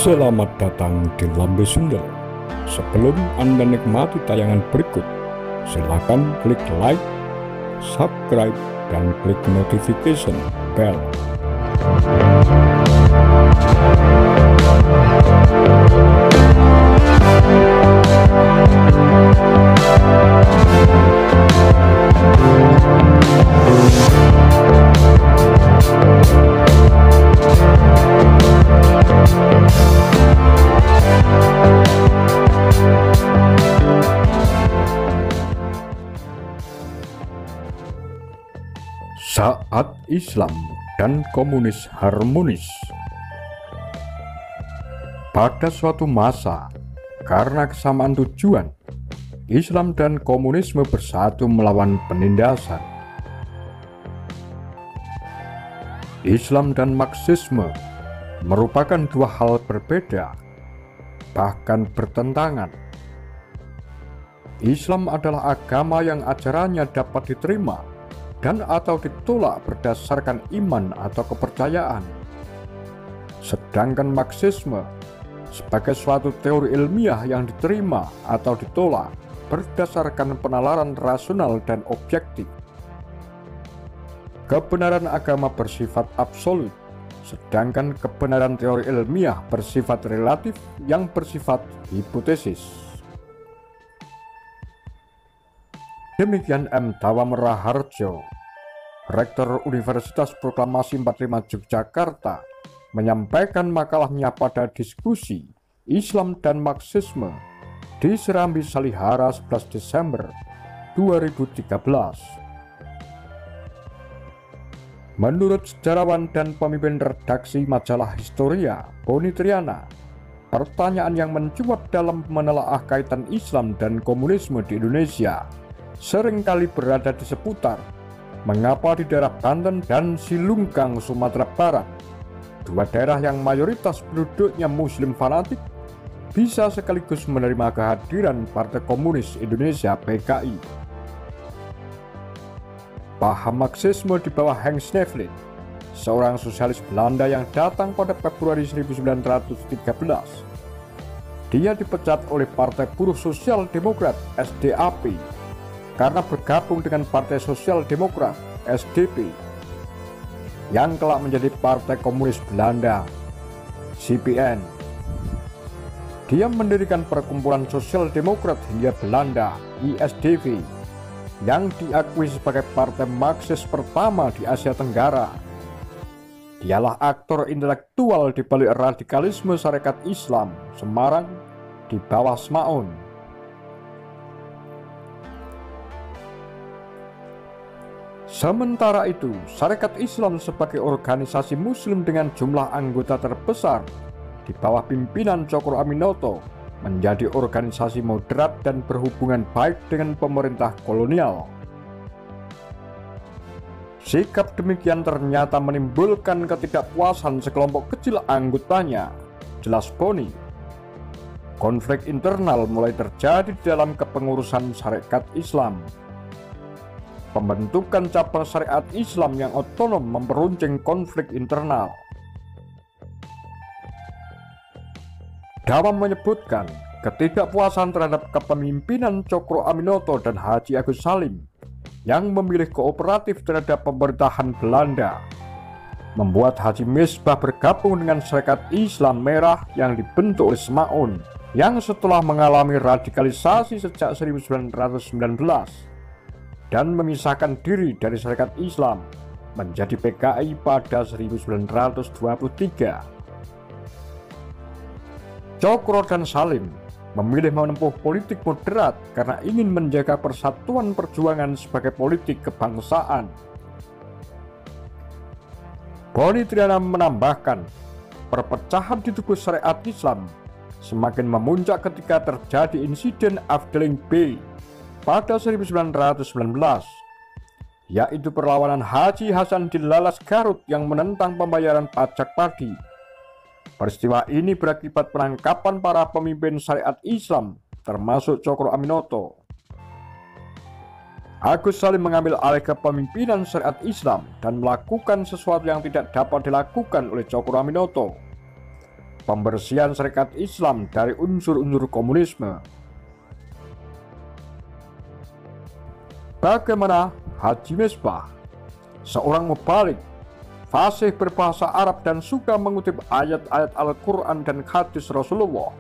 Selamat datang di Lambe Sunda. Sebelum Anda nikmati tayangan berikut, silakan klik like, subscribe, dan klik notification bell. Saat Islam dan komunis harmonis. Pada suatu masa, karena kesamaan tujuan, Islam dan komunisme bersatu melawan penindasan. Islam dan Marxisme merupakan dua hal berbeda, bahkan bertentangan. Islam adalah agama yang ajarannya dapat diterima dan atau ditolak berdasarkan iman atau kepercayaan. Sedangkan Marxisme sebagai suatu teori ilmiah yang diterima atau ditolak berdasarkan penalaran rasional dan objektif. Kebenaran agama bersifat absolut, sedangkan kebenaran teori ilmiah bersifat relatif yang bersifat hipotesis. Demikian M. Dawam Raharjo, Rektor Universitas Proklamasi 45 Yogyakarta, menyampaikan makalahnya pada diskusi Islam dan Marxisme di Serambi Salihara 11 Desember 2013. Menurut sejarawan dan pemimpin redaksi majalah Historia, Boni Triana, pertanyaan yang mencuat dalam menelaah kaitan Islam dan komunisme di Indonesia seringkali berada di seputar mengapa di daerah Banten dan Silungkang, Sumatera Barat, dua daerah yang mayoritas penduduknya Muslim fanatik, bisa sekaligus menerima kehadiran Partai Komunis Indonesia (PKI). Paham Marxisme di bawah Hans Nevlin, seorang sosialis Belanda yang datang pada Februari 1913. Dia dipecat oleh Partai Buruh Sosial Demokrat (SDAP) karena bergabung dengan Partai Sosial Demokrat (SDP) yang kelak menjadi Partai Komunis Belanda (CPN). Dia mendirikan Perkumpulan Sosial Demokrat Hindia Belanda (ISDV) yang diakui sebagai partai Marxis pertama di Asia Tenggara. Dialah aktor intelektual di balik radikalisme Sarekat Islam Semarang di bawah Semaun. Sementara itu, Sarekat Islam sebagai organisasi Muslim dengan jumlah anggota terbesar di bawah pimpinan Cokro Aminoto menjadi organisasi moderat dan berhubungan baik dengan pemerintah kolonial. Sikap demikian ternyata menimbulkan ketidakpuasan sekelompok kecil anggotanya, jelas Boni. Konflik internal mulai terjadi dalam kepengurusan Sarekat Islam. Pembentukan cabang syariat Islam yang otonom memperuncing konflik internal. Dawam menyebutkan ketidakpuasan terhadap kepemimpinan Cokro Aminoto dan Haji Agus Salim yang memilih kooperatif terhadap pemerintahan Belanda membuat Haji Misbah bergabung dengan Sarekat Islam Merah yang dibentuk oleh Semaun yang setelah mengalami radikalisasi sejak 1919 dan memisahkan diri dari Sarekat Islam menjadi PKI pada 1923. Cokro dan Salim memilih menempuh politik moderat karena ingin menjaga persatuan perjuangan sebagai politik kebangsaan. Boni Triana menambahkan, perpecahan di tubuh syariat Islam semakin memuncak ketika terjadi insiden Afdeling B pada 1919, yaitu perlawanan Haji Hasan Dilalas Garut yang menentang pembayaran pajak padi. Peristiwa ini berakibat penangkapan para pemimpin syariat Islam, termasuk Cokro Aminoto. Agus Salim mengambil alih kepemimpinan syariat Islam dan melakukan sesuatu yang tidak dapat dilakukan oleh Cokro Aminoto. pembersihan Syarikat Islam dari unsur-unsur komunisme. Bagaimana Haji Misbah, seorang mubalik, fasih berbahasa Arab dan suka mengutip ayat-ayat Al-Quran dan hadis Rasulullah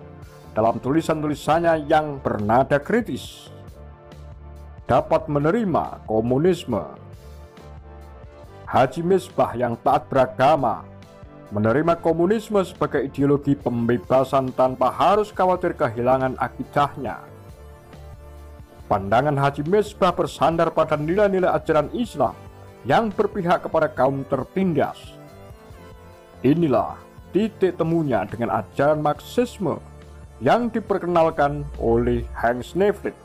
dalam tulisan-tulisannya yang bernada kritis, dapat menerima komunisme. Haji Misbah yang taat beragama menerima komunisme sebagai ideologi pembebasan tanpa harus khawatir kehilangan akidahnya. Pandangan Haji Misbah bersandar pada nilai-nilai ajaran Islam yang berpihak kepada kaum tertindas. Inilah titik temunya dengan ajaran Marxisme yang diperkenalkan oleh Hans Nevlin.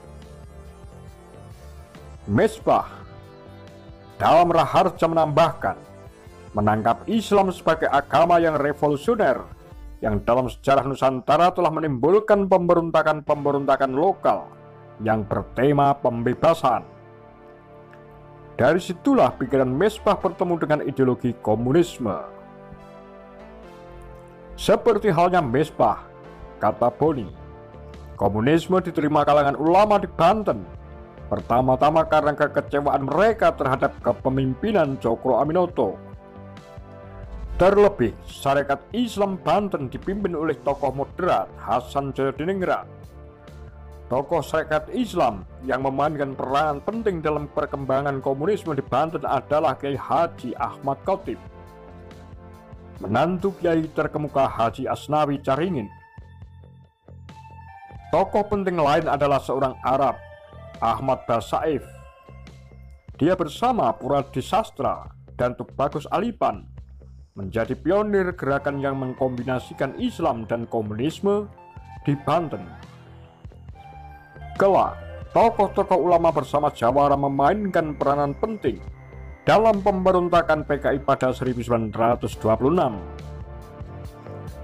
Misbah dalam Raharja menambahkan, menangkap Islam sebagai agama yang revolusioner yang dalam sejarah Nusantara telah menimbulkan pemberontakan-pemberontakan lokal yang bertema pembebasan. Dari situlah pikiran Misbah bertemu dengan ideologi komunisme. Seperti halnya Misbah, kata Boni, komunisme diterima kalangan ulama di Banten, pertama-tama karena kekecewaan mereka terhadap kepemimpinan Cokro Aminoto. Terlebih, Syarikat Islam Banten dipimpin oleh tokoh moderat Hasan Jayadiningrat. Tokoh Syarikat Islam yang memainkan peran penting dalam perkembangan komunisme di Banten adalah Kiai Haji Ahmad Khotib, menantu Kiai terkemuka Haji Asnawi Caringin. Tokoh penting lain adalah seorang Arab, Ahmad Basaif. Dia bersama Puradi Sastra dan Tubagus Alipan menjadi pionir gerakan yang mengkombinasikan Islam dan komunisme di Banten. Kelak, tokoh-tokoh ulama bersama Jawara memainkan peranan penting dalam pemberontakan PKI pada 1926.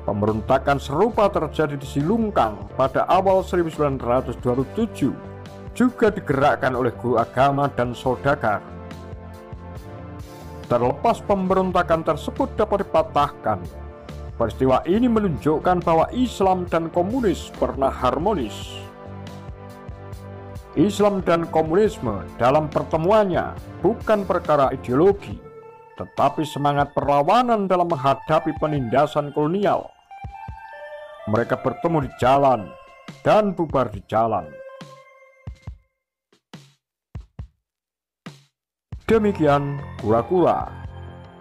Pemberontakan serupa terjadi di Silungkang pada awal 1927, juga digerakkan oleh guru agama dan saudagar. Terlepas pemberontakan tersebut dapat dipatahkan, peristiwa ini menunjukkan bahwa Islam dan komunis pernah harmonis. Islam dan komunisme dalam pertemuannya bukan perkara ideologi, tetapi semangat perlawanan dalam menghadapi penindasan kolonial. Mereka bertemu di jalan dan bubar di jalan. Demikian kura-kura,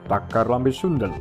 Tagar Lambe Sundel.